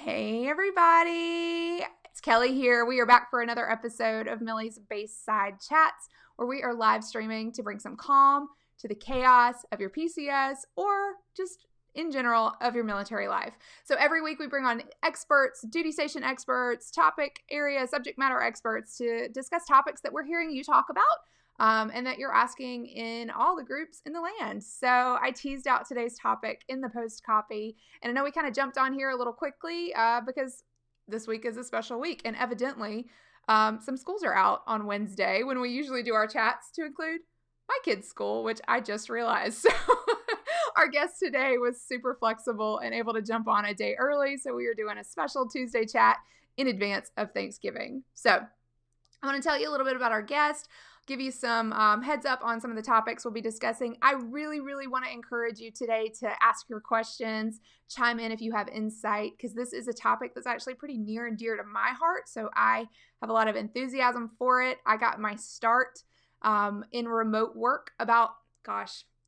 Hey everybody, it's Kelly here. We are back for another episode of Millie's Baseside Chats, where we are live streaming to bring some calm to the chaos of your PCS or just in general of your military life. So every week we bring on experts, duty station experts, topic area, subject matter experts to discuss topics that we're hearing you talk about. And that you're asking in all the groups in the land. So I teased out today's topic in the post copy. And I know we kind of jumped on here a little quickly because this week is a special week. And evidently, some schools are out on Wednesday when we usually do our chats to include my kids' school, which I just realized. So our guest today was super flexible and able to jump on a day early. So we are doing a special Tuesday chat in advance of Thanksgiving. So I want to tell you a little bit about our guest, give you some heads up on some of the topics we'll be discussing. I really want to encourage you today to ask your questions, chime in if you have insight, because this is a topic that's actually pretty near and dear to my heart. So I have a lot of enthusiasm for it. I got my start in remote work about,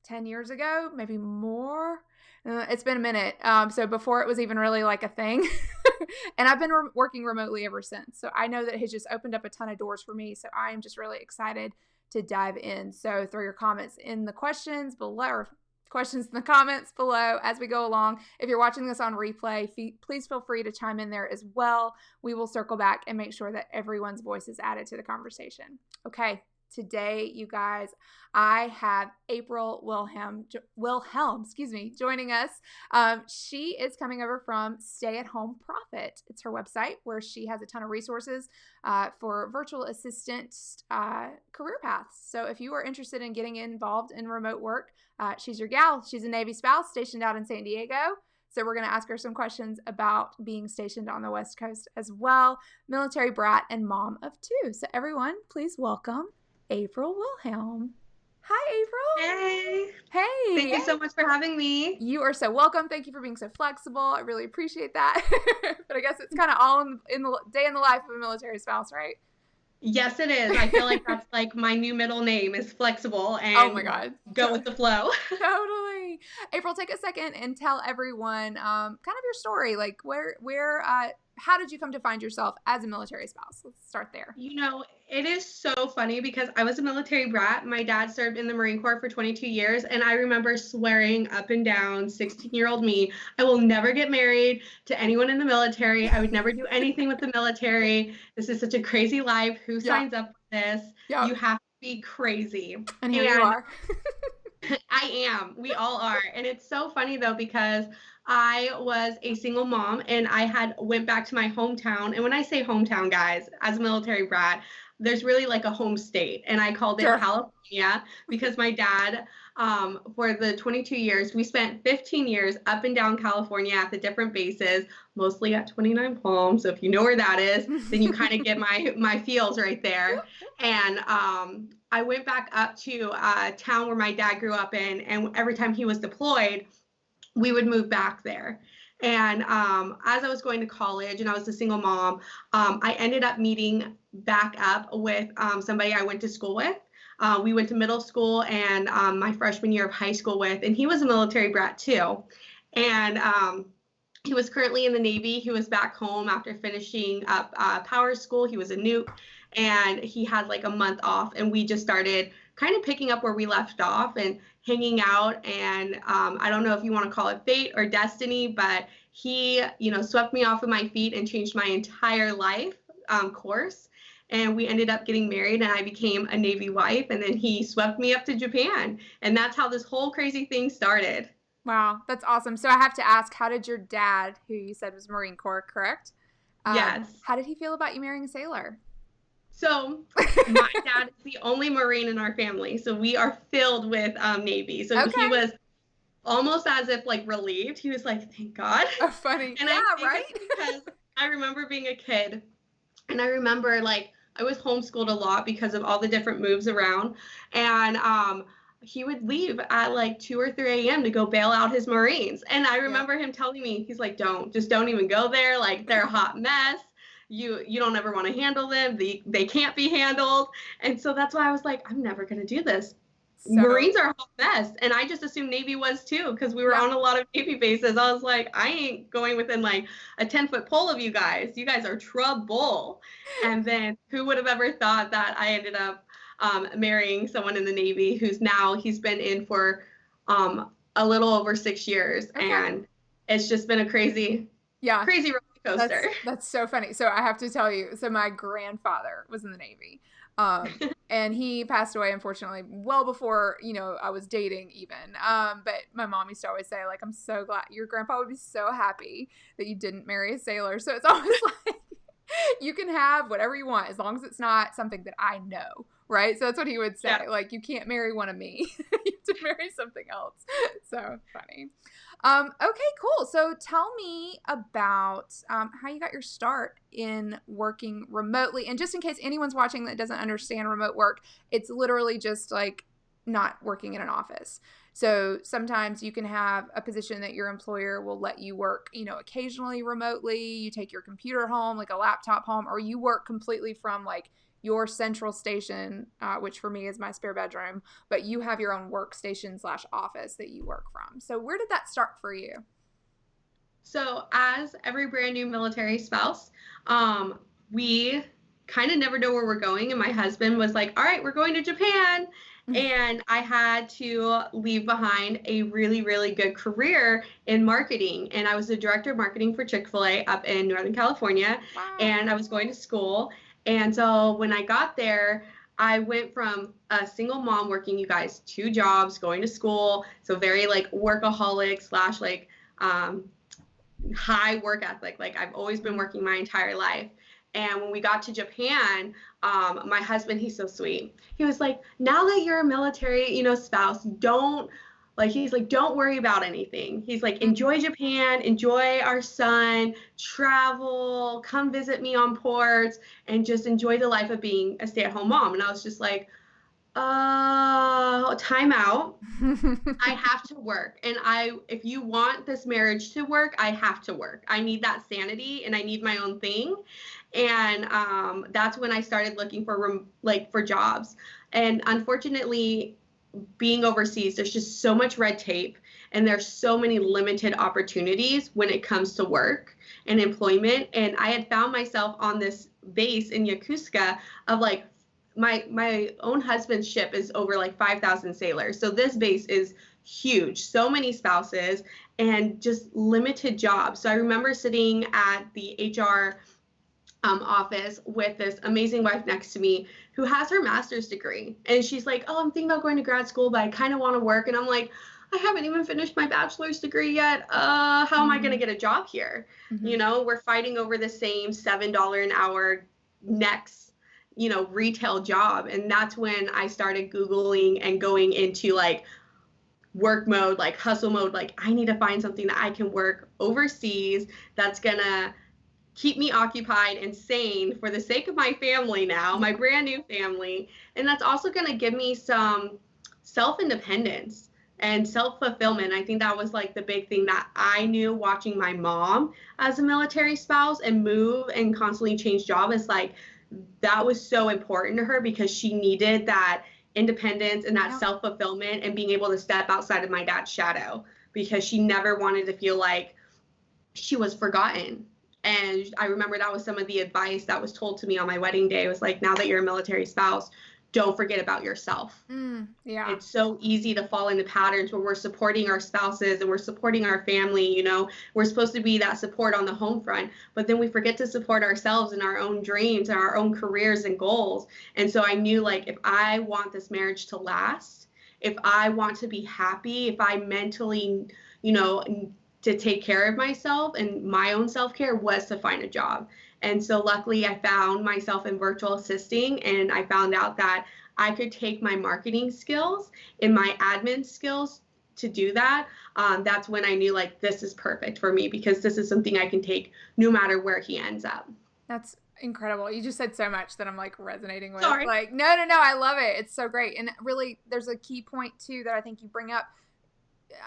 10 years ago, maybe more. It's been a minute. So before it was even really like a thing. And I've been working remotely ever since. So I know that it has just opened up a ton of doors for me. So I am just really excited to dive in. So throw your comments in the questions below, or questions in the comments below as we go along. If you're watching this on replay, please feel free to chime in there as well. We will circle back and make sure that everyone's voice is added to the conversation. Okay. Today, you guys, I have April Wilhelm, joining us. She is coming over from Stay at Home Profit. It's her website where she has a ton of resources for virtual assistant career paths. So if you are interested in getting involved in remote work, she's your gal. She's a Navy spouse stationed out in San Diego. So we're going to ask her some questions about being stationed on the West Coast as well. Military brat and mom of two. So everyone, please welcome April Wilhelm. Hi, April. Hey. Hey. Thank you so much for having me. You are so welcome. Thank you for being so flexible. I really appreciate that. But I guess it's kind of all in the day in the life of a military spouse, right? Yes, it is. I feel like that's like my new middle name is flexible and oh my God. Go with the flow. Totally. April, take a second and tell everyone kind of your story. Like how did you come to find yourself as a military spouse? Let's start there. You know, it is so funny because I was a military brat. My dad served in the Marine Corps for 22 years. And I remember swearing up and down, 16-year-old me, I will never get married to anyone in the military. I would never do anything with the military. This is such a crazy life. Who signs up for this? Yep. You have to be crazy. And here you are. I am. We all are. And it's so funny though, because I was a single mom and I had went back to my hometown. And when I say hometown, guys, as a military brat, there's really like a home state. And I called it California because my dad, for the 22 years, we spent 15 years up and down California at the different bases, mostly at 29 Palms. So if you know where that is, then you kind of get my feels right there. And I went back up to a town where my dad grew up in. And every time he was deployed, we would move back there. And as I was going to college and I was a single mom, I ended up meeting back up with somebody I went to school with. We went to middle school and my freshman year of high school with, and he was a military brat too. And he was currently in the Navy. He was back home after finishing up power school. He was a nuke and he had like a month off, and we just started kind of picking up where we left off and hanging out. And I don't know if you want to call it fate or destiny, but he, swept me off of my feet and changed my entire life course. And we ended up getting married and I became a Navy wife. And then he swept me up to Japan. And that's how this whole crazy thing started. Wow, that's awesome. So I have to ask, how did your dad, who you said was Marine Corps, correct? Yes. How did he feel about you marrying a sailor? So my dad is the only Marine in our family. So we are filled with Navy. So He was almost as if like relieved. He was like, thank God. Oh, funny. And right? Because I remember being a kid and I remember like I was homeschooled a lot because of all the different moves around. And he would leave at like 2 or 3 a.m. to go bail out his Marines. And I remember him telling me, he's like, don't even go there. Like they're a hot mess. You don't ever want to handle them. They can't be handled. And so that's why I was like, I'm never going to do this. So Marines are a hot mess. And I just assumed Navy was too, because we were yeah. on a lot of Navy bases. I was like, I ain't going within like a 10-foot pole of you guys. You guys are trouble. And then who would have ever thought that I ended up marrying someone in the Navy he's been in for a little over 6 years. Okay. And it's just been a crazy, Yeah. crazy roller coaster. That's so funny. So I have to tell you, so my grandfather was in the Navy. And he passed away, unfortunately, well before, I was dating even. But my mom used to always say, like, I'm so glad your grandpa would be so happy that you didn't marry a sailor. So it's always like, you can have whatever you want as long as it's not something that I know. Right. So that's what he would say. Yeah. Like, you can't marry one of me. You have to marry something else. So funny. Okay, cool. So tell me about how you got your start in working remotely. And just in case anyone's watching that doesn't understand remote work, it's literally just like not working in an office. So sometimes you can have a position that your employer will let you work, occasionally remotely. You take your computer home, like a laptop home, or you work completely from like your central station, which for me is my spare bedroom, but you have your own workstation / office that you work from. So where did that start for you? So as every brand new military spouse, we kind of never know where we're going. And my husband was like, all right, we're going to Japan. And I had to leave behind a really, really good career in marketing. And I was the director of marketing for Chick-fil-A up in Northern California. Wow. And I was going to school. And so when I got there, I went from a single mom working, you guys, 2 jobs, going to school. So very like workaholic / like high work ethic. Like I've always been working my entire life. And when we got to Japan, my husband, he's so sweet. He was like, now that you're a military, spouse, don't worry about anything. He's like, enjoy Japan, enjoy our son, travel, come visit me on ports, and just enjoy the life of being a stay-at-home mom. And I was just like, time out. I have to work. And if you want this marriage to work, I have to work. I need that sanity and I need my own thing. And that's when I started looking for jobs. And unfortunately, being overseas, there's just so much red tape and there's so many limited opportunities when it comes to work and employment. And I had found myself on this base in Yokosuka of like, my own husband's ship is over like 5,000 sailors. So this base is huge, so many spouses and just limited jobs. So I remember sitting at the HR office with this amazing wife next to me who has her master's degree. And she's like, oh, I'm thinking about going to grad school, but I kind of want to work. And I'm like, I haven't even finished my bachelor's degree yet. How am I going to get a job here? We're fighting over the same $7 an hour next retail job. And that's when I started Googling and going into like work mode, like hustle mode. Like I need to find something that I can work overseas that's gonna keep me occupied and sane for the sake of my family now, my brand new family. And that's also gonna give me some self-independence and self-fulfillment. I think that was like the big thing that I knew watching my mom as a military spouse and move and constantly change job is like, that was so important to her because she needed that independence and that self-fulfillment and being able to step outside of my dad's shadow because she never wanted to feel like she was forgotten. And I remember that was some of the advice that was told to me on my wedding day. It was like, now that you're a military spouse, don't forget about yourself. Yeah. It's so easy to fall into patterns where we're supporting our spouses and we're supporting our family. We're supposed to be that support on the home front, but then we forget to support ourselves and our own dreams and our own careers and goals. And so I knew like, if I want this marriage to last, if I want to be happy, if I mentally, to take care of myself and my own self-care was to find a job. And so luckily I found myself in virtual assisting and I found out that I could take my marketing skills and my admin skills to do that. That's when I knew like, this is perfect for me because this is something I can take no matter where he ends up. That's incredible. You just said so much that I'm like resonating with. Sorry. Like, no, I love it. It's so great. And really there's a key point too that I think you bring up.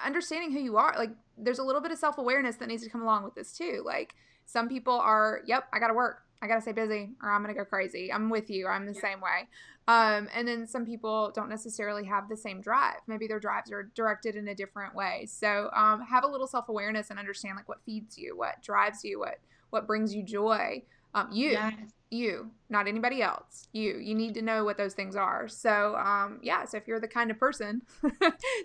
Understanding who you are, like there's a little bit of self-awareness that needs to come along with this too. Like some people are, yep, I got to work. I gotta stay busy or I'm gonna go crazy. I'm with you. I'm the same way. And then some people don't necessarily have the same drive. Maybe their drives are directed in a different way. So have a little self-awareness and understand like what feeds you, what drives you, what brings you joy. You, Yes. you, not anybody else. You need to know what those things are. So so if you're the kind of person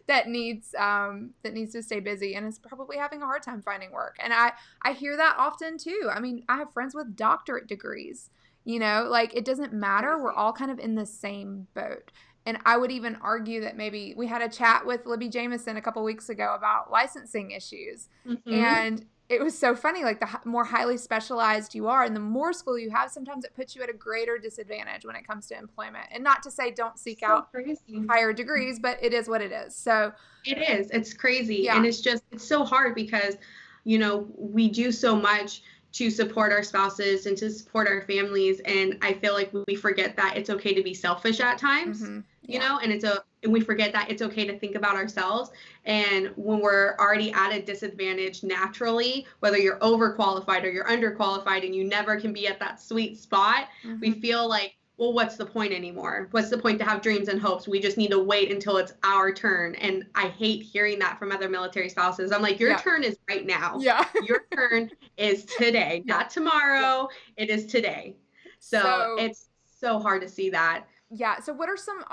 that needs to stay busy and is probably having a hard time finding work, and I hear that often too. I mean, I have friends with doctorate degrees. Like it doesn't matter. We're all kind of in the same boat. And I would even argue that maybe we had a chat with Libby Jameson a couple weeks ago about licensing issues. Mm-hmm. And it was so funny, like the more highly specialized you are and the more school you have, sometimes it puts you at a greater disadvantage when it comes to employment. And not to say don't seek So out crazy. higher degrees, but it is what it is. So It is. It's crazy. yeah. And it's so hard because, we do so much to support our spouses and to support our families. And I feel like we forget that it's okay to be selfish at times, Mm-hmm. Yeah. and we forget that it's okay to think about ourselves. And when we're already at a disadvantage naturally, whether you're overqualified or you're underqualified and you never can be at that sweet spot, Mm-hmm. we feel like, well, what's the point anymore? What's the point to have dreams and hopes? We just need to wait until it's our turn. And I hate hearing that from other military spouses. I'm like, your turn is right now. Yeah. Your turn is today, not tomorrow. It is today. So it's so hard to see that. Yeah. So what are some,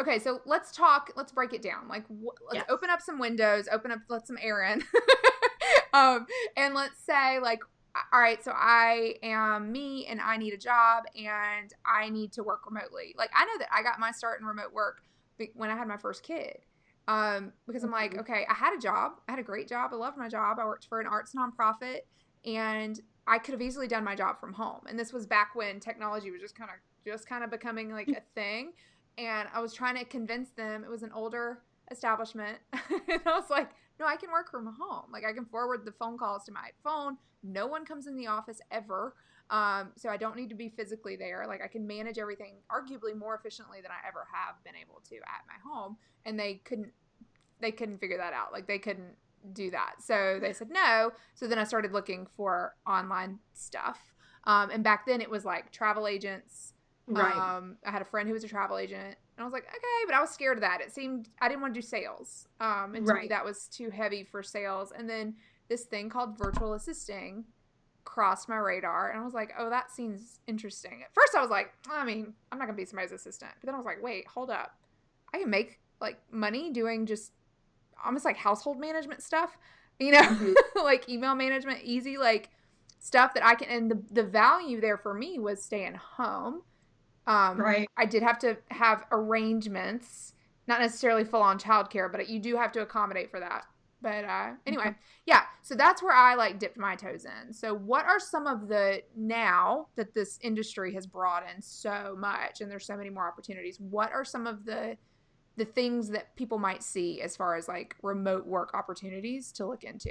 okay, so let's break it down. Like let's open up some windows, let some air in. And let's say like, all right, so I am me and I need a job and I need to work remotely. Like I know that I got my start in remote work when I had my first kid. Because I'm like, okay, I had a great job. I loved my job. I worked for an arts nonprofit and I could have easily done my job from home. And this was back when technology was just kind of becoming like a thing. And I was trying to convince them. It was an older establishment. And I was like, no, I can work from home. Like I can forward the phone calls to my phone. No one comes in the office ever. So I don't need to be physically there. Like I can manage everything arguably more efficiently than I ever have been able to at my home. And they couldn't figure that out. Like they couldn't do that. So they said no. So then I started looking for online stuff. And back then it was like travel agents. Right. I had a friend who was a travel agent and I was like, okay, but I was scared of that. It seemed, I didn't want to do sales. And to me that was too heavy for sales. And then this thing called virtual assisting crossed my radar and I was like, oh, that seems interesting. At first I was like, I mean, I'm not gonna be somebody's assistant. But then I was like, wait, hold up. I can make like money doing just almost like household management stuff, like email management, easy, like stuff that I can, and the value there for me was staying home. I did have to have arrangements, not necessarily full on childcare, but you do have to accommodate for that. But anyway, yeah. So that's where I like dipped my toes in. So what are some of now that this industry has broadened so much and there's so many more opportunities, what are some of the things that people might see as far as like remote work opportunities to look into?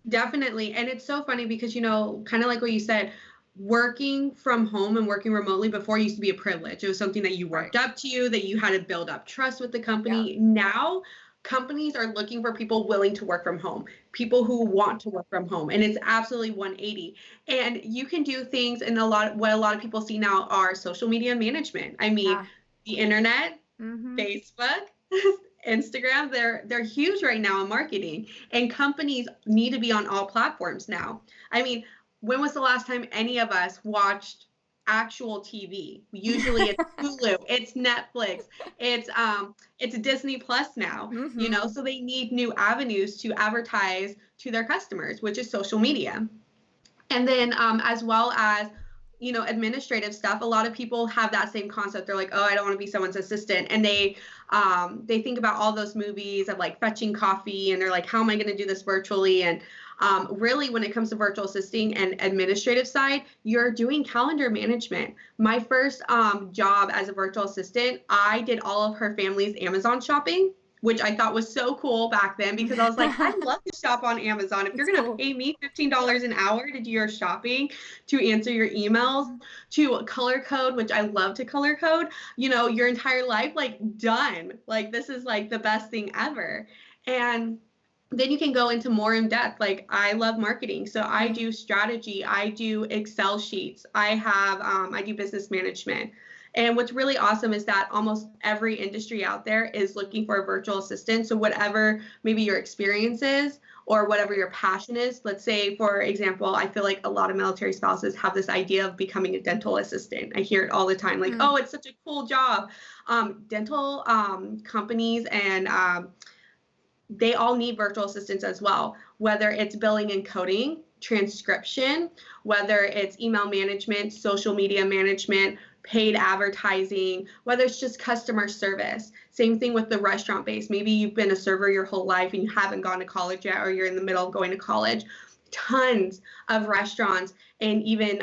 Definitely. And it's so funny because, kind of like what you said, working from home and working remotely before used to be a privilege. It was something that you worked up to, that you had to build up trust with the company. Yeah. Now, companies are looking for people willing to work from home, people who want to work from home. And it's absolutely 180. And you can do things, and what a lot of people see now are social media management. I mean, the internet, Facebook, Instagram, they're huge right now in marketing, and companies need to be on all platforms now. I mean, when was the last time any of us watched actual TV? Usually it's Hulu, it's Netflix, it's Disney Plus now, so they need new avenues to advertise to their customers, which is social media. And then as well as administrative stuff, a lot of people have that same concept. They're like, oh, I don't want to be someone's assistant. And they think about all those movies of like fetching coffee, and they're like, how am I going to do this virtually? And really, when it comes to virtual assisting and administrative side, you're doing calendar management. My first job as a virtual assistant, I did all of her family's Amazon shopping, which I thought was so cool back then, because I was like, I'd love to shop on Amazon. If you're going to pay me $15 an hour to do your shopping, to answer your emails, to color code, which I love to color code, your entire life, like done. Like, this is like the best thing ever. And then you can go into more in depth. Like I love marketing, so I Mm-hmm. do strategy, I do Excel sheets, I do business management. And what's really awesome is that almost every industry out there is looking for a virtual assistant. So whatever maybe your experience is or whatever your passion is, let's say, for example, I feel like a lot of military spouses have this idea of becoming a dental assistant. I hear it all the time, like, oh, it's such a cool job. Dental companies and they all need virtual assistants as well, whether it's billing and coding, transcription, whether it's email management, social media management, paid advertising, whether it's just customer service. Same thing with the restaurant base. Maybe you've been a server your whole life and you haven't gone to college yet, or you're in the middle of going to college. Tons of restaurants, and even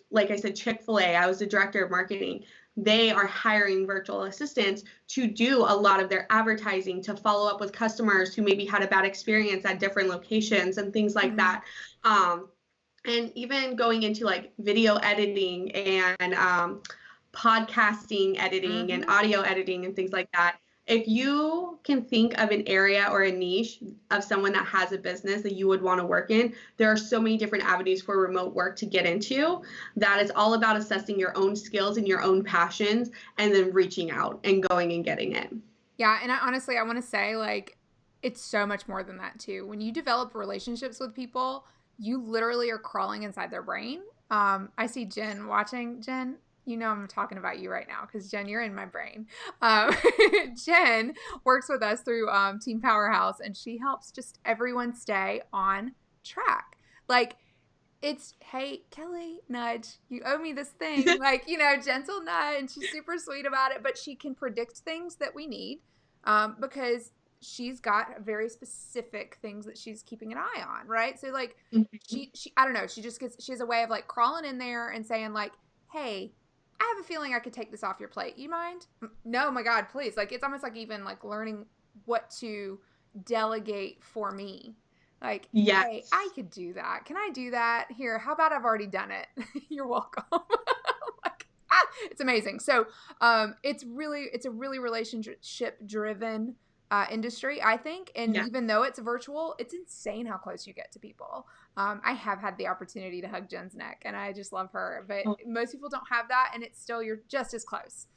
like I said, Chick-fil-A, I was the director of marketing. They are hiring virtual assistants to do a lot of their advertising, to follow up with customers who maybe had a bad experience at different locations and things like that. And even going into like video editing and podcasting editing and audio editing and things like that. If you can think of an area or a niche of someone that has a business that you would want to work in, there are so many different avenues for remote work to get into, that it's all about assessing your own skills and your own passions and then reaching out and going and getting it. Yeah, and honestly, I want to say, like, it's so much more than that too. When you develop relationships with people, you literally are crawling inside their brain. I see Jen watching. Jen, you know I'm talking about you right now because Jen, you're in my brain. Um, Jen works with us through Team Powerhouse, and she helps just everyone stay on track. Like, it's, hey, Kelly, nudge, you owe me this thing. Like, gentle nudge. And she's super sweet about it, but she can predict things that we need because she's got very specific things that she's keeping an eye on, right? So, like, she I don't know, she has a way of, like, crawling in there and saying, like, hey, I have a feeling I could take this off your plate. You mind? No, my God, please. Like, it's almost like even, like, learning what to delegate for me. Like, Yes. hey, I could do that. Can I do that? Here, how about I've already done it? You're welcome. Like, it's amazing. So it's a really relationship driven industry, I think. And Yes. even though it's virtual, it's insane how close you get to people. I have had the opportunity to hug Jen's neck, and I just love her. But most people don't have that, and it's still, you're just as close.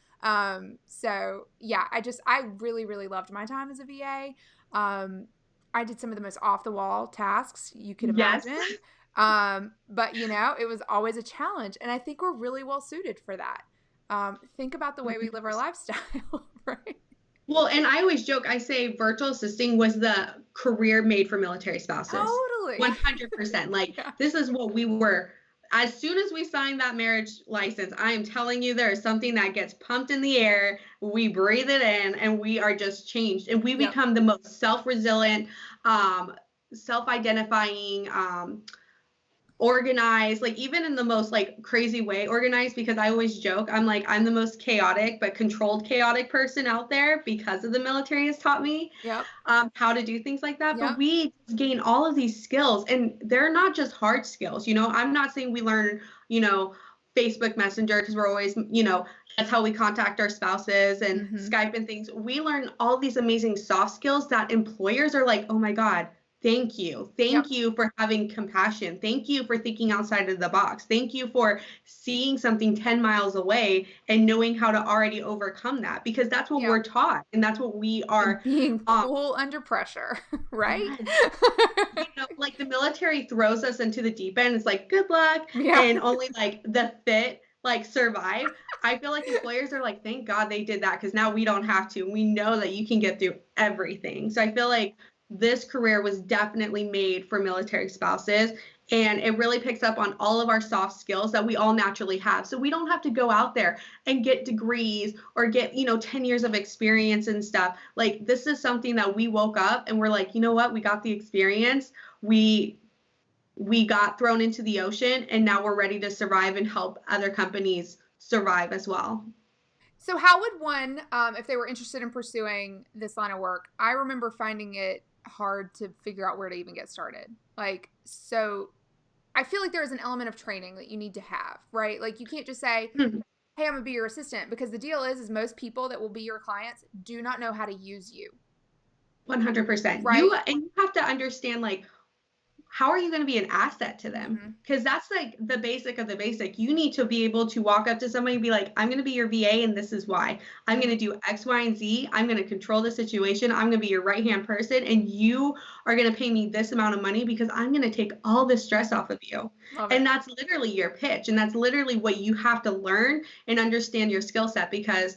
So yeah, I really, really loved my time as a VA. I did some of the most off the wall tasks you could imagine. Yes. But it was always a challenge. And I think we're really well suited for that. Think about the way we live our lifestyle, right? Well, and I always joke, I say virtual assisting was the career made for military spouses. Totally. 100%. Like, Yeah. This is what we were. As soon as we signed that marriage license, I am telling you, there is something that gets pumped in the air. We breathe it in and we are just changed. And we become the most self-resilient, self-identifying, organized, like even in the most like crazy way organized, because I always joke, I'm the most chaotic but controlled chaotic person out there because of the military has taught me how to do things like that. But we gain all of these skills, and they're not just hard skills. I'm not saying we learn, Facebook Messenger because we're always, that's how we contact our spouses and Skype and things. We learn all these amazing soft skills that employers are like, oh my God, thank you. Thank you for having compassion. Thank you for thinking outside of the box. Thank you for seeing something 10 miles away and knowing how to already overcome that, because that's what we're taught. And that's what we are. And being cool under pressure, right? Yes. Like the military throws us into the deep end. It's like, good luck. And only like the fit like survive. I feel like employers are like, thank God they did that, because now we don't have to. We know that you can get through everything. So I feel like this career was definitely made for military spouses, and it really picks up on all of our soft skills that we all naturally have. So we don't have to go out there and get degrees or get, 10 years of experience and stuff. Like, this is something that we woke up and we're like, you know what? We got the experience. We got thrown into the ocean, and now we're ready to survive and help other companies survive as well. So how would one, if they were interested in pursuing this line of work, I remember finding it hard to figure out where to even get started. Like, so I feel like there is an element of training that you need to have, right? Like, you can't just say, hey, I'm gonna be your assistant, because the deal is most people that will be your clients do not know how to use you. 100%. right? You have to understand, like, how are you going to be an asset to them? Mm-hmm. Because that's like the basic of the basic. You need to be able to walk up to somebody and be like, I'm going to be your VA and this is why. I'm going to do X, Y, and Z. I'm going to control the situation. I'm going to be your right-hand person and you are going to pay me this amount of money because I'm going to take all the stress off of you. Love it. And that's literally your pitch. And that's literally what you have to learn and understand your skill set, because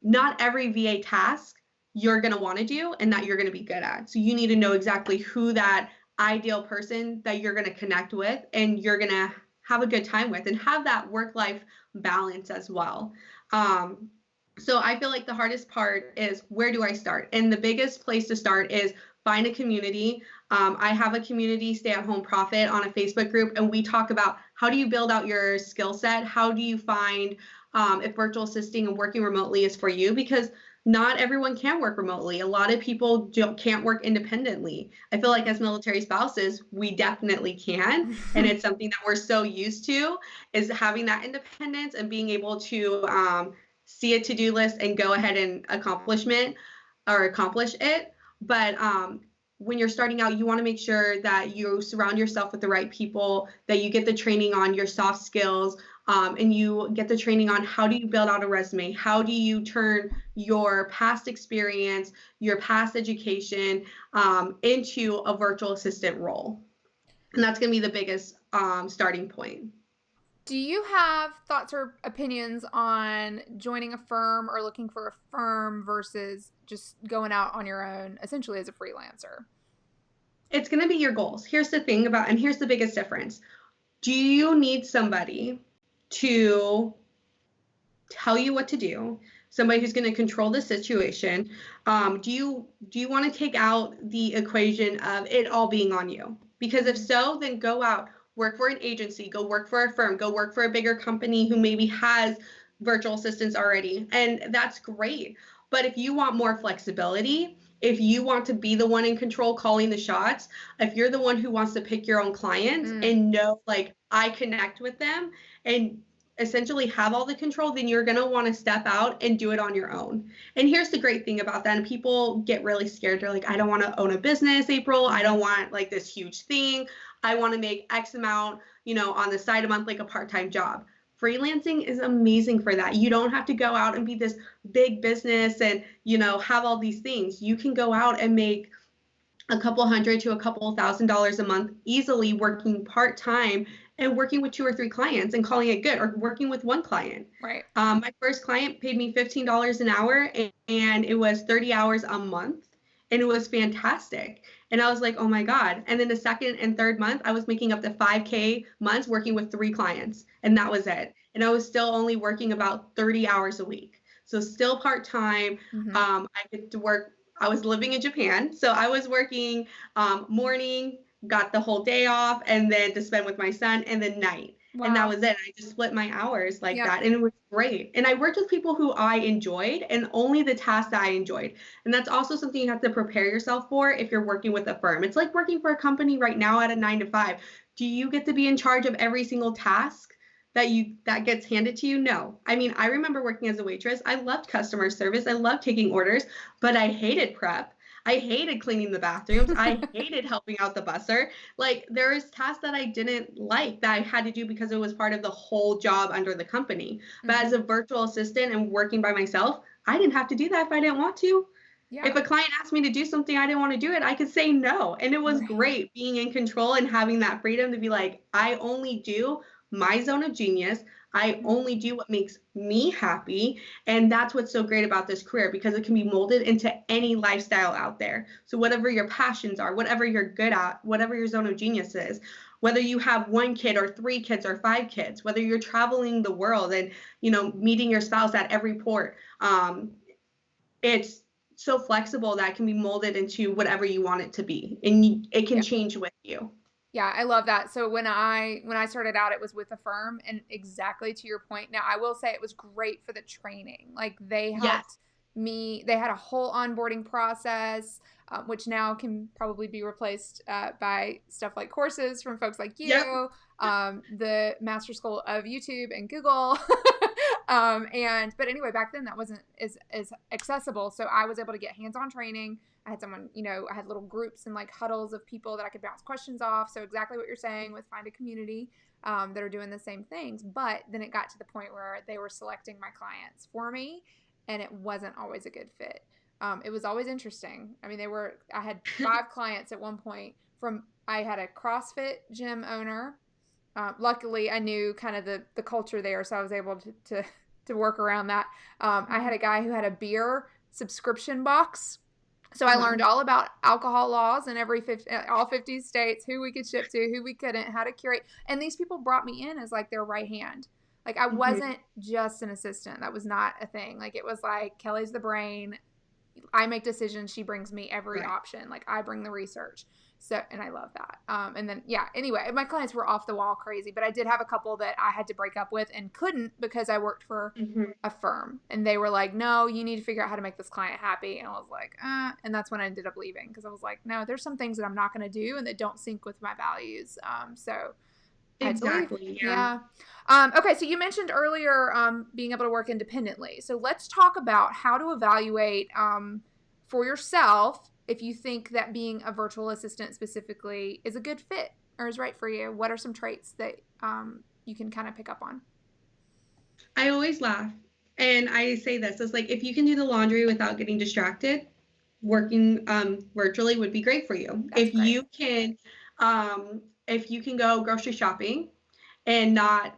not every VA task you're going to want to do and that you're going to be good at. So you need to know exactly who that ideal person that you're going to connect with and you're going to have a good time with and have that work-life balance as well. So I feel like the hardest part is, where do I start? And the biggest place to start is find a community. I have a community, Stay at Home Profit, on a Facebook group, and we talk about how do you build out your skill set? How do you find if virtual assisting and working remotely is for you? Because not everyone can work remotely. A lot of people can't work independently. I feel like as military spouses, we definitely can. And it's something that we're so used to, is having that independence and being able to see a to-do list and go ahead and accomplish it. But when you're starting out, you want to make sure that you surround yourself with the right people, that you get the training on your soft skills, and you get the training on how do you build out a resume? How do you turn your past experience, your past education into a virtual assistant role? And that's going to be the biggest starting point. Do you have thoughts or opinions on joining a firm or looking for a firm versus just going out on your own, essentially as a freelancer? It's going to be your goals. Here's the thing about, and here's the biggest difference. Do you need somebody to tell you what to do? Somebody who's going to control the situation? Do you want to take out the equation of it all being on you? Because if so, then go out, work for an agency, go work for a firm, go work for a bigger company who maybe has virtual assistants already. And that's great. But if you want more flexibility, if you want to be the one in control calling the shots, if you're the one who wants to pick your own clients and know, like, I connect with them and essentially have all the control, then you're going to want to step out and do it on your own. And here's the great thing about that. And people get really scared. They're like, I don't want to own a business, April. I don't want like this huge thing. I want to make X amount, on the side a month, like a part-time job. Freelancing is amazing for that. You don't have to go out and be this big business and, have all these things. You can go out and make a couple $100 to a couple $1,000 a month easily working part-time and working with 2 or 3 clients and calling it good, or working with one client. Right. My first client paid me $15 an hour and it was 30 hours a month. And it was fantastic. And I was like, oh my God. And then the second and third month, I was making up to $5K months working with 3 clients. And that was it. And I was still only working about 30 hours a week. So still part-time. I get to work. I was living in Japan. So I was working morning, got the whole day off, and then to spend with my son, and then night. Wow. And that was it. I just split my hours like that. And it was great. And I worked with people who I enjoyed, and only the tasks that I enjoyed. And that's also something you have to prepare yourself for if you're working with a firm. It's like working for a company right now at a 9 to 5. Do you get to be in charge of every single task that gets handed to you? No. I mean, I remember working as a waitress. I loved customer service. I loved taking orders, but I hated prep. I hated cleaning the bathrooms. I hated helping out the busser. Like, there was tasks that I didn't like that I had to do because it was part of the whole job under the company. But as a virtual assistant and working by myself, I didn't have to do that if I didn't want to. Yeah. If a client asked me to do something I didn't want to do it, I could say no. And it was great being in control and having that freedom to be like, I only do my zone of genius. I only do what makes me happy. And that's what's so great about this career, because it can be molded into any lifestyle out there. So whatever your passions are, whatever you're good at, whatever your zone of genius is, whether you have 1 kid or 3 kids or 5 kids, whether you're traveling the world and, meeting your spouse at every port, it's so flexible that it can be molded into whatever you want it to be. And it can change with you. Yeah, I love that. So when I started out, it was with a firm, and exactly to your point. Now, I will say it was great for the training. Like, they helped me. They had a whole onboarding process, which now can probably be replaced by stuff like courses from folks like you, the Master School of YouTube and Google. But anyway, back then that wasn't as accessible. So I was able to get hands-on training. I had someone, I had little groups and like huddles of people that I could bounce questions off. So exactly what you're saying with find a community that are doing the same things. But then it got to the point where they were selecting my clients for me, and it wasn't always a good fit. It was always interesting. I mean, I had 5 clients at one point I had a CrossFit gym owner. Luckily, I knew kind of the culture there, so I was able to work around that. I had a guy who had a beer subscription box. So I learned all about alcohol laws in all 50 states, who we could ship to, who we couldn't, how to curate. And these people brought me in as like their right hand. Like I wasn't just an assistant. That was not a thing. Like it was like Kelly's the brain. I make decisions. She brings me every option. Like I bring the research. So, and I love that. And then, anyway, my clients were off the wall crazy, but I did have a couple that I had to break up with and couldn't because I worked for a firm, and they were like, no, you need to figure out how to make this client happy. And I was like, and that's when I ended up leaving, because I was like, no, there's some things that I'm not going to do and that don't sync with my values. So I had to leave. Yeah. Okay. So you mentioned earlier, being able to work independently. So let's talk about how to evaluate, for yourself, if you think that being a virtual assistant specifically is a good fit or is right for you. What are some traits that you can kind of pick up on? I always laugh, and I say this, it's like, if you can do the laundry without getting distracted, working virtually would be great for you. That's if great. you can go grocery shopping and not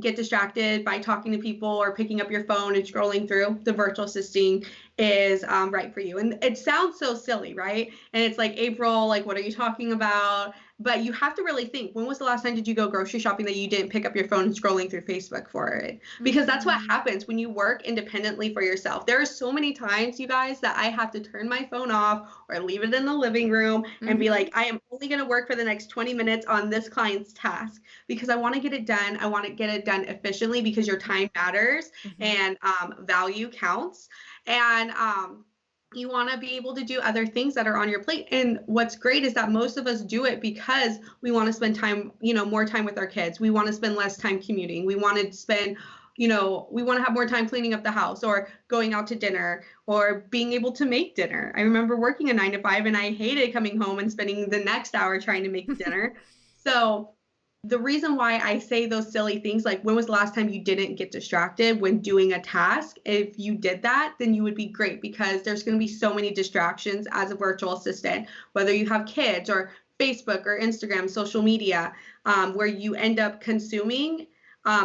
get distracted by talking to people or picking up your phone and scrolling through, the virtual assisting is right for you. And it sounds so silly, right? And it's like, April, like, what are you talking about? But you have to really think, when was the last time did you go grocery shopping that you didn't pick up your phone and scrolling through Facebook for it? Because that's what happens when you work independently for yourself. There are so many times, you guys, that I have to turn my phone off or leave it in the living room and be like, I am only going to work for the next 20 minutes on this client's task, because I want to get it done. I want to get it done efficiently, because your time matters and value counts. And you want to be able to do other things that are on your plate. And what's great is that most of us do it because we want to spend time, more time with our kids. We want to spend less time commuting. We want to spend, we want to have more time cleaning up the house or going out to dinner or being able to make dinner. I remember working a 9 to 5 and I hated coming home and spending the next hour trying to make dinner. So the reason why I say those silly things, like, when was the last time you didn't get distracted when doing a task? If you did that, then you would be great, because there's going to be so many distractions as a virtual assistant, whether you have kids or Facebook or Instagram, social media, where you end up consuming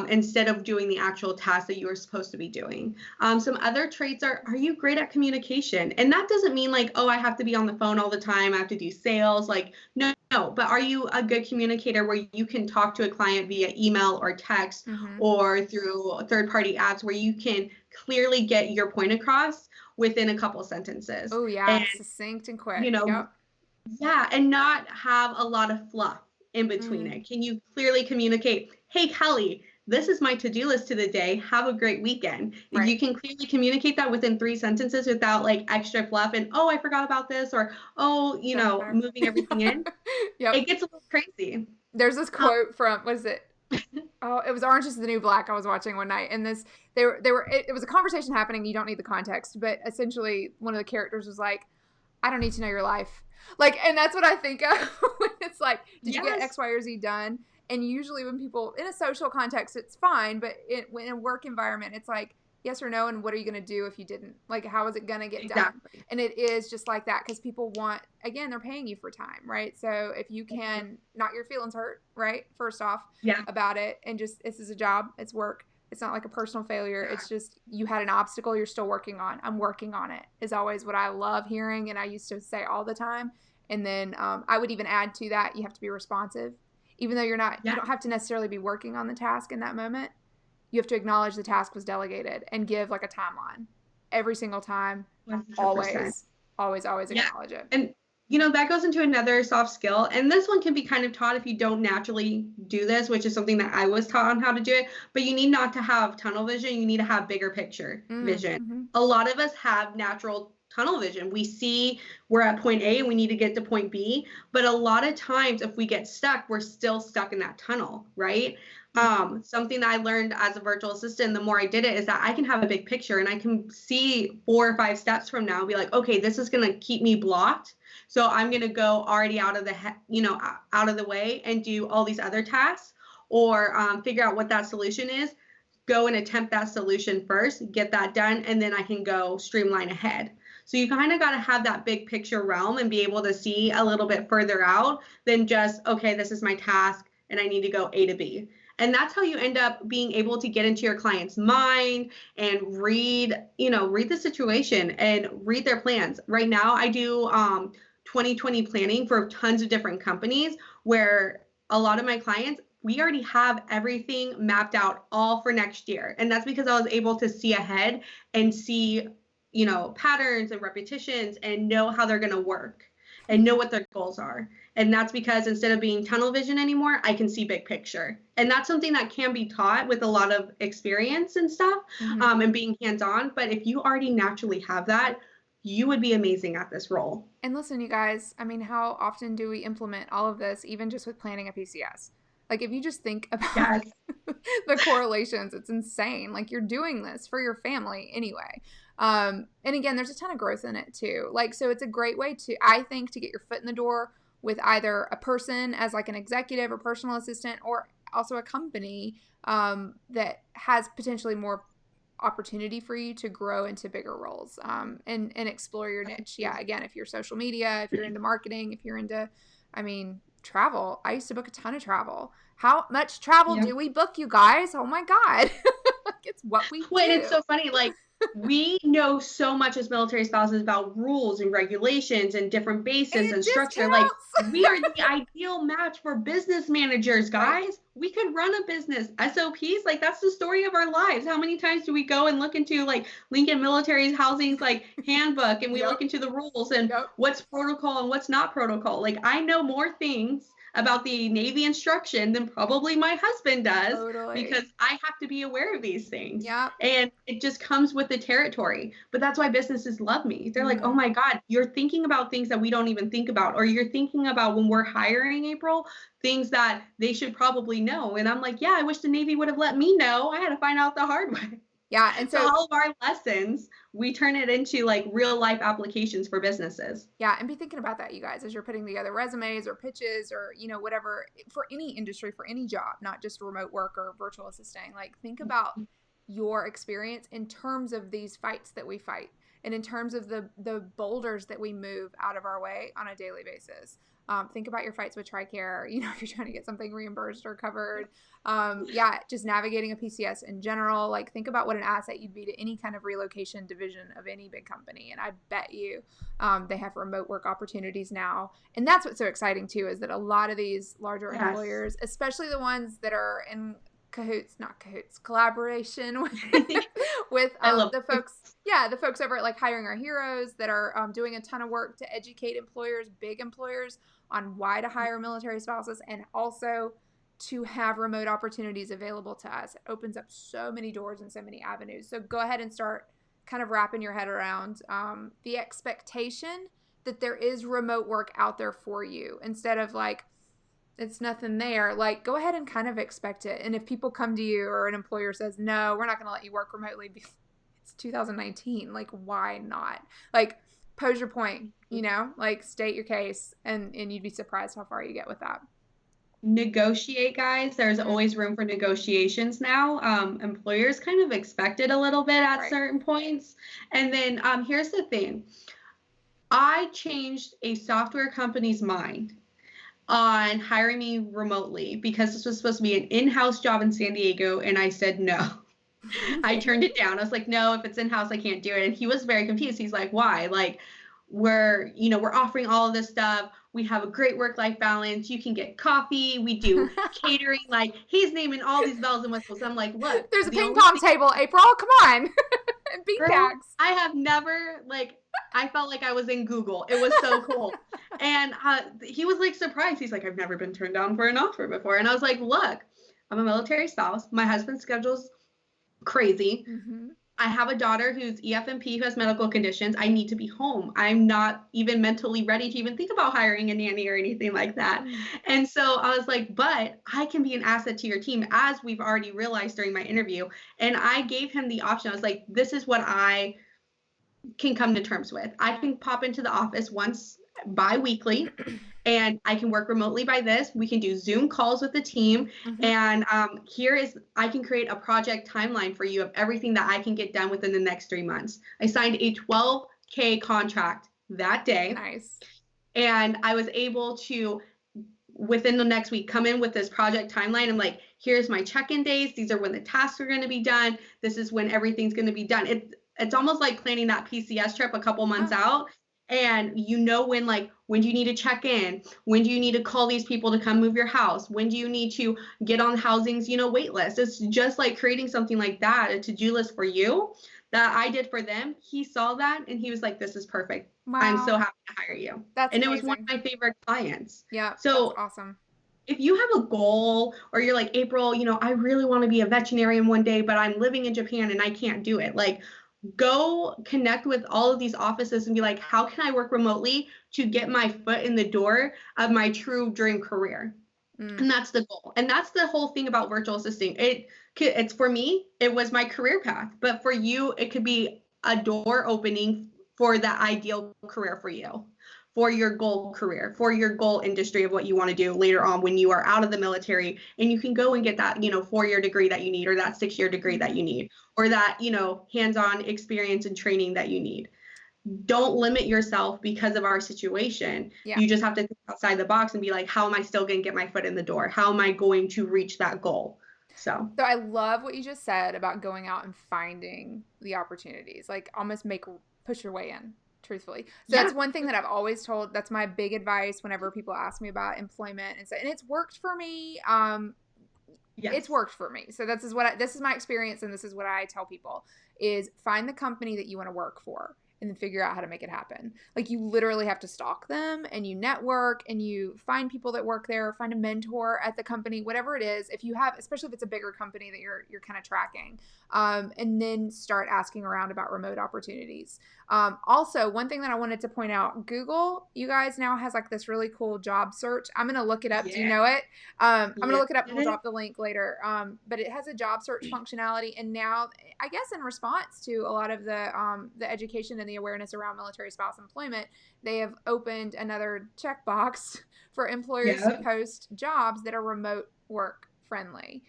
instead of doing the actual task that you were supposed to be doing. Some other traits are you great at communication? And that doesn't mean like, oh, I have to be on the phone all the time, I have to do sales. Like, no, but are you a good communicator where you can talk to a client via email or text or through third-party apps, where you can clearly get your point across within a couple sentences? Oh, yeah, succinct and quick. Yeah, and not have a lot of fluff in between it. Can you clearly communicate, hey, Kelly, this is my to-do list to the day. Have a great weekend. If you can clearly communicate that within 3 sentences without like extra fluff and, oh, I forgot about this, or, oh, moving everything in, it gets a little crazy. There's this quote from, what is it? Oh, it was Orange is the New Black I was watching one night, and it was a conversation happening. You don't need the context, but essentially one of the characters was like, I don't need to know your life. Like, and that's what I think of when it's like, did you get X, Y, or Z done? And usually when people, in a social context, it's fine, but in a work environment, it's like, yes or no, and what are you going to do if you didn't? Like, how is it going to get done? And it is just like that, because people want, again, they're paying you for time, right? So if you can not your feelings hurt, right, first off, about it, and just, this is a job, it's work. It's not like a personal failure. It's just, you had an obstacle you're still working on. I'm working on it, is always what I love hearing, and I used to say all the time. And then I would even add to that, you have to be responsive. Even though you don't have to necessarily be working on the task in that moment. You have to acknowledge the task was delegated and give like a timeline every single time. 100%. Always acknowledge it. And that goes into another soft skill. And this one can be kind of taught if you don't naturally do this, which is something that I was taught on how to do it. But you need not to have tunnel vision. You need to have bigger picture vision. A lot of us have natural tunnel vision. We see we're at point A and we need to get to point B. But a lot of times if we get stuck, we're still stuck in that tunnel, right? Something that I learned as a virtual assistant, the more I did it, is that I can have a big picture and I can see 4 or 5 steps from now and be like, okay, this is going to keep me blocked. So I'm going to go already out of the, out of the way and do all these other tasks, or figure out what that solution is, go and attempt that solution first, get that done, and then I can go streamline ahead. So you kind of got to have that big picture realm and be able to see a little bit further out than just, okay, this is my task and I need to go A to B. And that's how you end up being able to get into your client's mind and read the situation and read their plans. Right now, I do 2020 planning for tons of different companies, where a lot of my clients, we already have everything mapped out all for next year. And that's because I was able to see ahead and see, patterns and repetitions and know how they're going to work and know what their goals are. And that's because instead of being tunnel vision anymore, I can see big picture. And that's something that can be taught with a lot of experience and stuff, and being hands-on. But if you already naturally have that, you would be amazing at this role. And listen, you guys, I mean, how often do we implement all of this, even just with planning a PCS? Like, if you just think about the correlations, it's insane. Like, you're doing this for your family anyway. And again, there's a ton of growth in it too. Like, so it's a great way to, I think, to get your foot in the door with either a person as like an executive or personal assistant, or also a company that has potentially more opportunity for you to grow into bigger roles and explore your niche. Yeah, again, if you're social media, if you're into marketing, if you're into, travel. I used to book a ton of travel. How much travel do we book, you guys? Oh my God. It's what we do. And it's so funny. Like, we know so much as military spouses about rules and regulations and different bases and structure. Like, we are the ideal match for business managers, guys. Right. We could run a business. SOPs, like, that's the story of our lives. How many times do we go and look into like Lincoln Military Housing's like handbook, and we look into the rules and what's protocol and what's not protocol? Like, I know more things about the Navy instruction than probably my husband does, because I have to be aware of these things. Yeah. And it just comes with the territory. But that's why businesses love me. They're like, oh my God, you're thinking about things that we don't even think about, or you're thinking about, when we're hiring, April, things that they should probably know. And I'm like, yeah, I wish the Navy would have let me know. I had to find out the hard way. Yeah. And so all of our lessons, we turn it into like real life applications for businesses. Yeah. And be thinking about that, you guys, as you're putting together resumes or pitches or, whatever, for any industry, for any job, not just remote work or virtual assisting. Like, think about your experience in terms of these fights that we fight, and in terms of the boulders that we move out of our way on a daily basis. Think about your fights with TRICARE, if you're trying to get something reimbursed or covered. Just navigating a PCS in general. Like, think about what an asset you'd be to any kind of relocation division of any big company. And I bet you they have remote work opportunities now. And that's what's so exciting too, is that a lot of these larger employers, especially the ones that are in collaboration with the folks over at like Hiring Our Heroes, that are doing a ton of work to educate employers, big employers, on why to hire military spouses, and also to have remote opportunities available to us. It opens up so many doors and so many avenues. So go ahead and start kind of wrapping your head around the expectation that there is remote work out there for you, instead of like, it's nothing there. Like, go ahead and kind of expect it. And if people come to you, or an employer says, no, we're not going to let you work remotely, it's 2019. Like, why not? Like, pose your point, like, state your case, and you'd be surprised how far you get with that. Negotiate, guys. There's always room for negotiations now. Employers kind of expect it a little bit at certain points. And then here's the thing. I changed a software company's mind on hiring me remotely, because this was supposed to be an in-house job in San Diego, and I said no. I turned it down. I was like, no, if it's in-house, I can't do it. And he was very confused. He's like, why? Like, we're offering all of this stuff. We have a great work-life balance. You can get coffee. We do catering. Like, he's naming all these bells and whistles. I'm like, look. There's a ping pong table, April. Come on. And beanbags. I have never, I felt like I was in Google. It was so cool. And he was like surprised. He's like, I've never been turned down for an offer before. And I was like, look, I'm a military spouse. My husband's schedule's crazy. I have a daughter who's EFMP who has medical conditions. I need to be home. I'm not even mentally ready to even think about hiring a nanny or anything like that. And so I was like, but I can be an asset to your team, as we've already realized during my interview. And I gave him the option. I was like, this is what I can come to terms with. I can pop into the office once bi-weekly and I can work remotely by this. We can do Zoom calls with the team. And I can create a project timeline for you of everything that I can get done within the next 3 months. I signed a 12K contract that day. Nice. And I was able to, within the next week, come in with this project timeline. I'm like, here's my check-in days. These are when the tasks are going to be done. This is when everything's going to be done. It's almost like planning that PCS trip a couple months out. And when do you need to check in? When do you need to call these people to come move your house? When do you need to get on housing's, wait list? It's just like creating something like that, a to-do list for you that I did for them. He saw that and he was like, this is perfect. Wow. I'm so happy to hire you. That's and amazing. It was one of my favorite clients. Yeah. So that's awesome. If you have a goal or you're like, April, I really want to be a veterinarian one day, but I'm living in Japan and I can't do it. Like, go connect with all of these offices and be like, how can I work remotely to get my foot in the door of my true dream career? And that's the goal. And that's the whole thing about virtual assisting. It's for me, it was my career path, but for you, it could be a door opening for that ideal career for you, for your goal career, for your goal industry of what you want to do later on when you are out of the military and you can go and get that, 4-year degree that you need, or that 6-year degree that you need, or that, hands-on experience and training that you need. Don't limit yourself because of our situation. Yeah. You just have to think outside the box and be like, how am I still going to get my foot in the door? How am I going to reach that goal? So I love what you just said about going out and finding the opportunities, like almost push your way in, truthfully. So that's one thing that I've always told. That's my big advice whenever people ask me about employment, and it's worked for me. It's worked for me. So this is my experience, and this is what I tell people is find the company that you want to work for and then figure out how to make it happen. Like, you literally have to stalk them and you network and you find people that work there, find a mentor at the company, whatever it is. If you have, especially if it's a bigger company that you're kind of tracking, and then start asking around about remote opportunities. Also, one thing that I wanted to point out, Google, you guys, now has like this really cool job search. I'm going to look it up. Do you know it? I'm going to look it up and we'll drop the link later. But it has a job search functionality. And now, I guess in response to a lot of the education and the awareness around military spouse employment, they have opened another checkbox for employers to post jobs that are remote work friendly.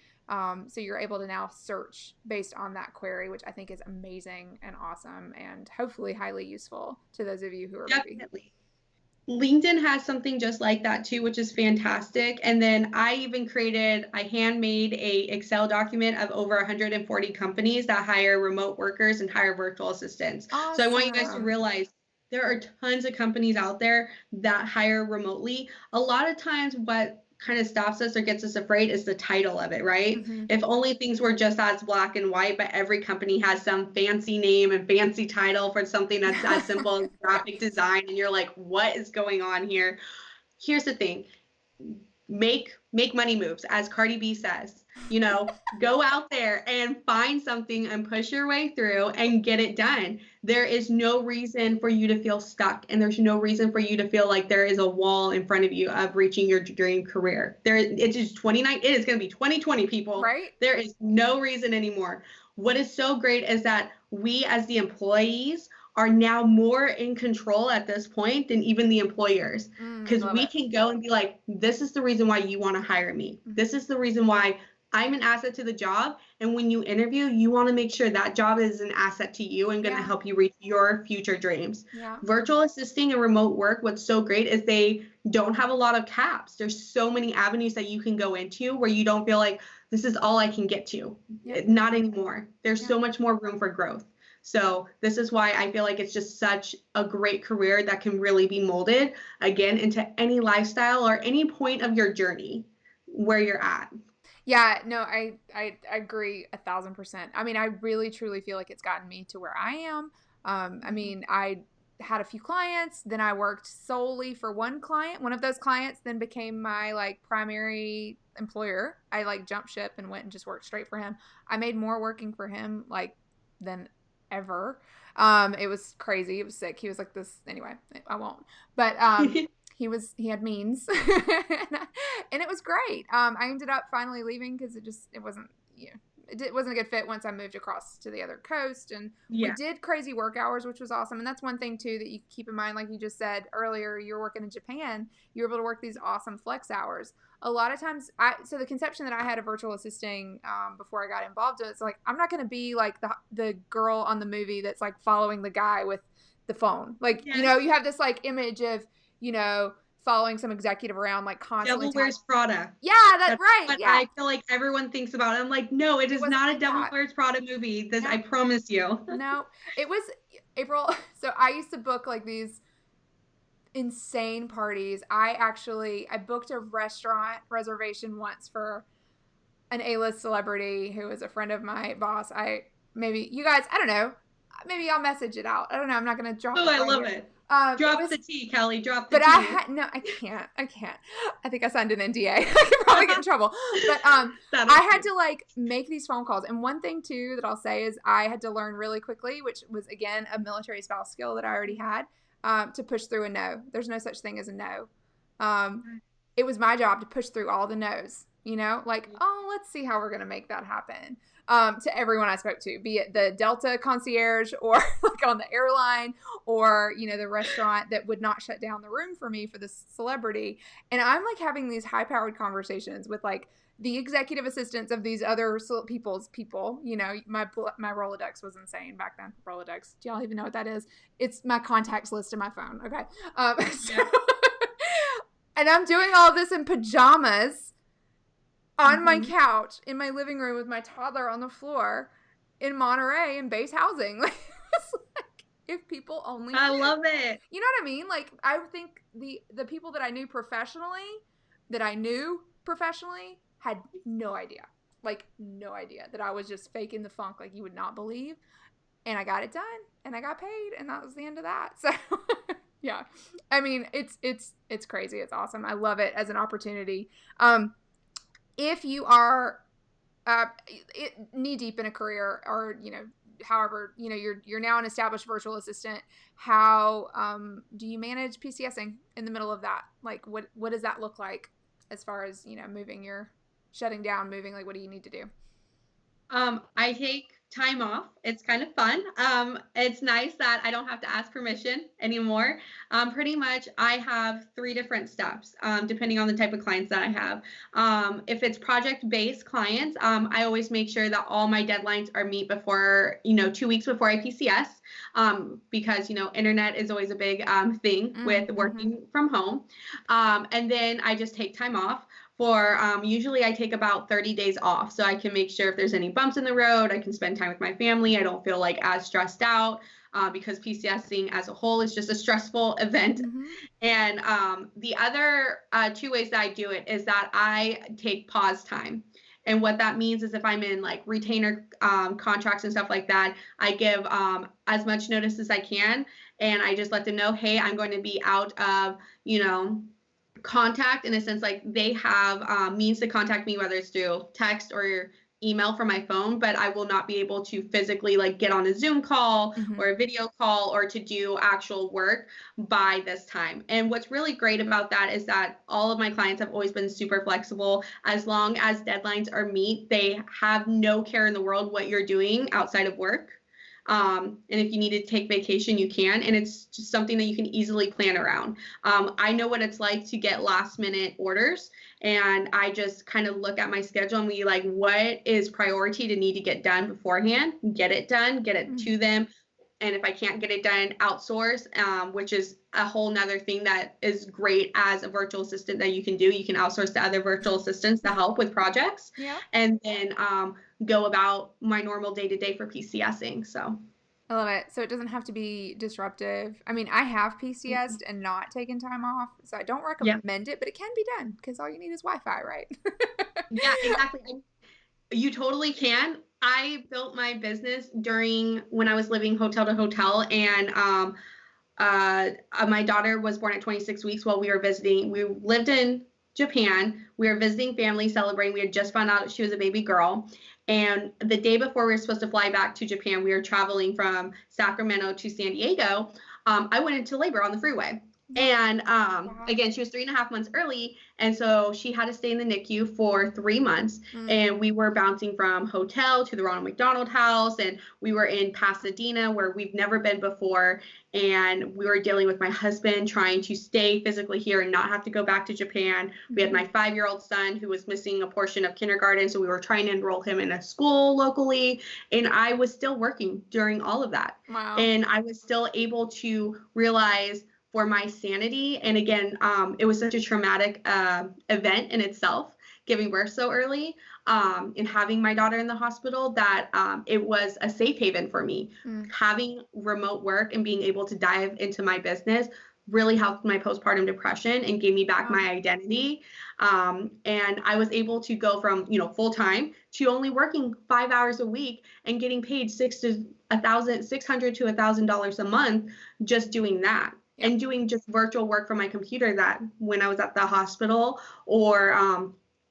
So you're able to now search based on that query, which I think is amazing and awesome and hopefully highly useful to those of you who are definitely. LinkedIn has something just like that too, which is fantastic. And then I handmade a Excel document of over 140 companies that hire remote workers and hire virtual assistants. Awesome. So I want you guys to realize there are tons of companies out there that hire remotely. A lot of times what kind of stops us or gets us afraid is the title of it, right? If only things were just as black and white, but every company has some fancy name and fancy title for something that's as simple as graphic design, and you're like, what is going on here? Here's the thing. Make money moves, as Cardi B says. Go out there and find something and push your way through and get it done. There is no reason for you to feel stuck, and there's no reason for you to feel like there is a wall in front of you of reaching your dream career. It is 29. It is going to be 2020, people. Right? There is no reason anymore. What is so great is that we as the employees are now more in control at this point than even the employers, because we can go and be like, this is the reason why you want to hire me. This is the reason why I'm an asset to the job. And when you interview, you want to make sure that job is an asset to you and going to help you reach your future dreams. Virtual assisting and remote work, what's so great is they don't have a lot of caps. There's so many avenues that you can go into where you don't feel like this is all I can get to. Not anymore. There's so much more room for growth. So this is why I feel like it's just such a great career that can really be molded, again, into any lifestyle or any point of your journey where you're at. Yeah, no, I agree 1,000%. I mean, I really, truly feel like it's gotten me to where I am. I mean, I had a few clients, then I worked solely for one client. One of those clients then became my primary employer. I jumped ship and went and just worked straight for him. I made more working for him than ever. It was crazy. It was sick. He was like this. Anyway, I won't. But he had means, and it was great. I ended up finally leaving because it wasn't, it wasn't a good fit once I moved across to the other coast. And we did crazy work hours, which was awesome. And that's one thing too that you keep in mind, like you just said earlier, you're working in Japan, you're able to work these awesome flex hours. A lot of times, so the conception that I had of virtual assisting before I got involved in it, it's like, I'm not going to be like the girl on the movie that's like following the guy with the phone. Like, you have this like image of, following some executive around, like constantly. Devil Wears Prada. Yeah, that's right. What yeah. I feel like everyone thinks about it. I'm like, no, it is not a Devil Wears Prada movie. This, I promise you. No, it was April. So I used to book like these insane parties. I booked a restaurant reservation once for an A-list celebrity who was a friend of my boss. Maybe you guys, I don't know. Maybe I'll message it out. I don't know. I'm not going to drop it. Oh, I love it. Drop the tea, Kelly. Drop the tea. But I can't. I think I signed an NDA. I could probably get in trouble. But I had to like make these phone calls. And one thing too that I'll say is I had to learn really quickly, which was again a military spouse skill that I already had, to push through a no. There's no such thing as a no. It was my job to push through all the no's. Like, let's see how we're going to make that happen. To everyone I spoke to, be it the Delta concierge or like on the airline or, the restaurant that would not shut down the room for me for this celebrity. And I'm like having these high powered conversations with like the executive assistants of these other people. My Rolodex was insane back then. Rolodex. Do y'all even know what that is? It's my contacts list in my phone. Okay. And I'm doing all this in pajamas on my couch in my living room with my toddler on the floor in Monterey in base housing. Like, it's like, if people only I love it. You know what I mean? Like, I think the people that I knew professionally had no idea. Like, no idea that I was just faking the funk like you would not believe. And I got it done and I got paid and that was the end of that. So yeah. I mean, it's crazy. It's awesome. I love it as an opportunity. If you are knee deep in a career or, however, you're now an established virtual assistant, how do you manage PCSing in the middle of that? Like, what does that look like as far as, shutting down, moving, like, what do you need to do? I take time off. It's kind of fun. It's nice that I don't have to ask permission anymore. Pretty much I have 3 different steps, depending on the type of clients that I have. If it's project-based clients, I always make sure that all my deadlines are meet before, 2 weeks before I PCS, because, internet is always a big thing with working from home. And then I just take time off. Usually I take about 30 days off so I can make sure if there's any bumps in the road, I can spend time with my family. I don't feel like as stressed out because PCSing as a whole is just a stressful event. And the other 2 ways that I do it is that I take pause time. And what that means is if I'm in like retainer contracts and stuff like that, I give as much notice as I can. And I just let them know, hey, I'm going to be out of, contact in a sense, like they have means to contact me, whether it's through text or email from my phone, but I will not be able to physically like get on a Zoom call or a video call or to do actual work by this time. And what's really great about that is that all of my clients have always been super flexible. As long as deadlines are meet, they have no care in the world what you're doing outside of work. And if you need to take vacation, you can, and it's just something that you can easily plan around. I know what it's like to get last minute orders, and I just kind of look at my schedule and be like, what is priority to need to get done beforehand, get it done, get it to them. And if I can't get it done, outsource, which is a whole nother thing that is great as a virtual assistant that you can do. You can outsource to other virtual assistants to help with projects. Yeah. And then go about my normal day-to-day for PCSing. So I love it. So it doesn't have to be disruptive. I mean, I have PCSed and not taken time off, so I don't recommend it, but it can be done because all you need is Wi-Fi, right? Yeah, exactly. You totally can. I built my business when I was living hotel to hotel, and my daughter was born at 26 weeks while we were visiting. We lived in Japan. We were visiting family, celebrating. We had just found out she was a baby girl. And the day before we were supposed to fly back to Japan, we were traveling from Sacramento to San Diego. I went into labor on the freeway. And again, she was 3.5 months early. And so she had to stay in the NICU for 3 months. And we were bouncing from hotel to the Ronald McDonald House. And we were in Pasadena, where we've never been before. And we were dealing with my husband trying to stay physically here and not have to go back to Japan. We had my 5-year-old son who was missing a portion of kindergarten. So we were trying to enroll him in a school locally. And I was still working during all of that. Wow. And I was still able to realize for my sanity. And again, it was such a traumatic event in itself, giving birth so early, and having my daughter in the hospital, that it was a safe haven for me. Having remote work and being able to dive into my business really helped my postpartum depression and gave me back my identity. And I was able to go from, full time to only working 5 hours a week and getting paid $600 to $1,000 a month just doing that. And doing just virtual work from my computer, that when I was at the hospital or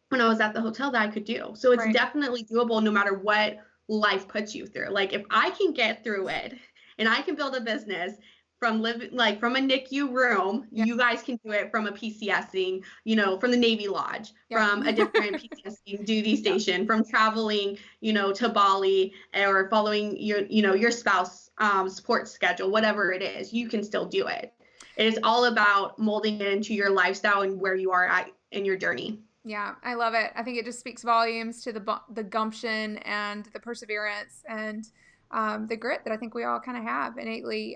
when I was at the hotel, that I could do. So it's definitely doable no matter what life puts you through. Like, if I can get through it and I can build a business from from a NICU room, you guys can do it from a PCSing, from the Navy Lodge, from a different PCSing duty station, from traveling, to Bali, or following your spouse support schedule, whatever it is, you can still do it. It is all about molding it into your lifestyle and where you are at in your journey. Yeah, I love it. I think it just speaks volumes to the gumption and the perseverance and the grit that I think we all kind of have innately.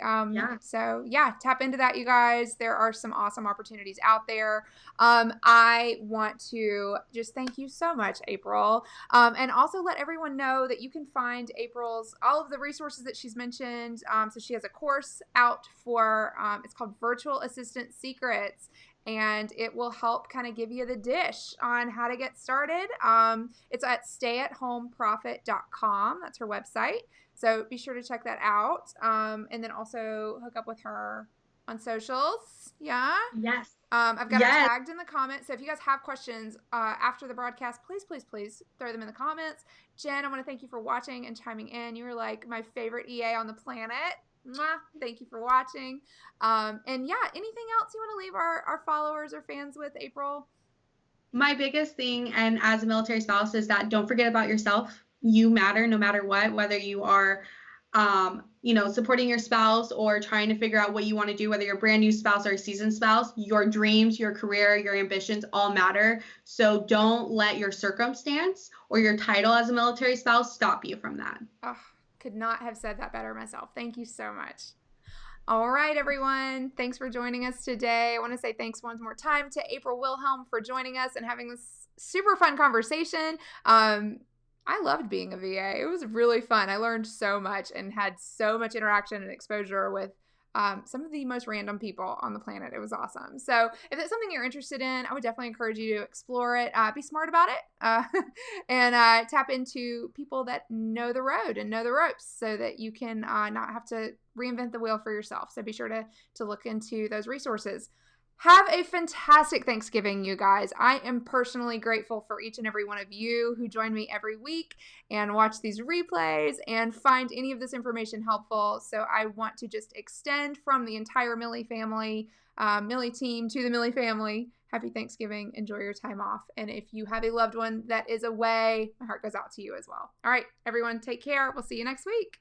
So tap into that, you guys. There are some awesome opportunities out there. I want to just thank you so much, April. And also let everyone know that you can find April's, all of the resources that she's mentioned. So she has a course out for, it's called Virtual Assistant Secrets. And it will help kind of give you the dish on how to get started. It's at stayathomeprofit.com. That's her website. So be sure to check that out. And then also hook up with her on socials. Yeah? Yes. I've got her tagged in the comments. So if you guys have questions after the broadcast, please throw them in the comments. Jen, I want to thank you for watching and chiming in. You were like my favorite EA on the planet. Mwah. Thank you for watching. And anything else you want to leave our followers or fans with, April? My biggest thing, and as a military spouse, is that don't forget about yourself. You matter no matter what, whether you are, supporting your spouse or trying to figure out what you want to do, whether you're a brand new spouse or a seasoned spouse, your dreams, your career, your ambitions all matter. So don't let your circumstance or your title as a military spouse stop you from that. Oh, could not have said that better myself. Thank you so much. All right, everyone. Thanks for joining us today. I want to say thanks one more time to April Wilhelm for joining us and having this super fun conversation. I loved being a VA. It was really fun. I learned so much and had so much interaction and exposure with some of the most random people on the planet. It was awesome. So if it's something you're interested in, I would definitely encourage you to explore it. Be smart about it and tap into people that know the road and know the ropes so that you can not have to reinvent the wheel for yourself. So be sure to look into those resources. Have a fantastic Thanksgiving, you guys. I am personally grateful for each and every one of you who join me every week and watch these replays and find any of this information helpful. So I want to just extend from the entire Millie family, Millie team to the Millie family, happy Thanksgiving. Enjoy your time off. And if you have a loved one that is away, my heart goes out to you as well. All right, everyone, take care. We'll see you next week.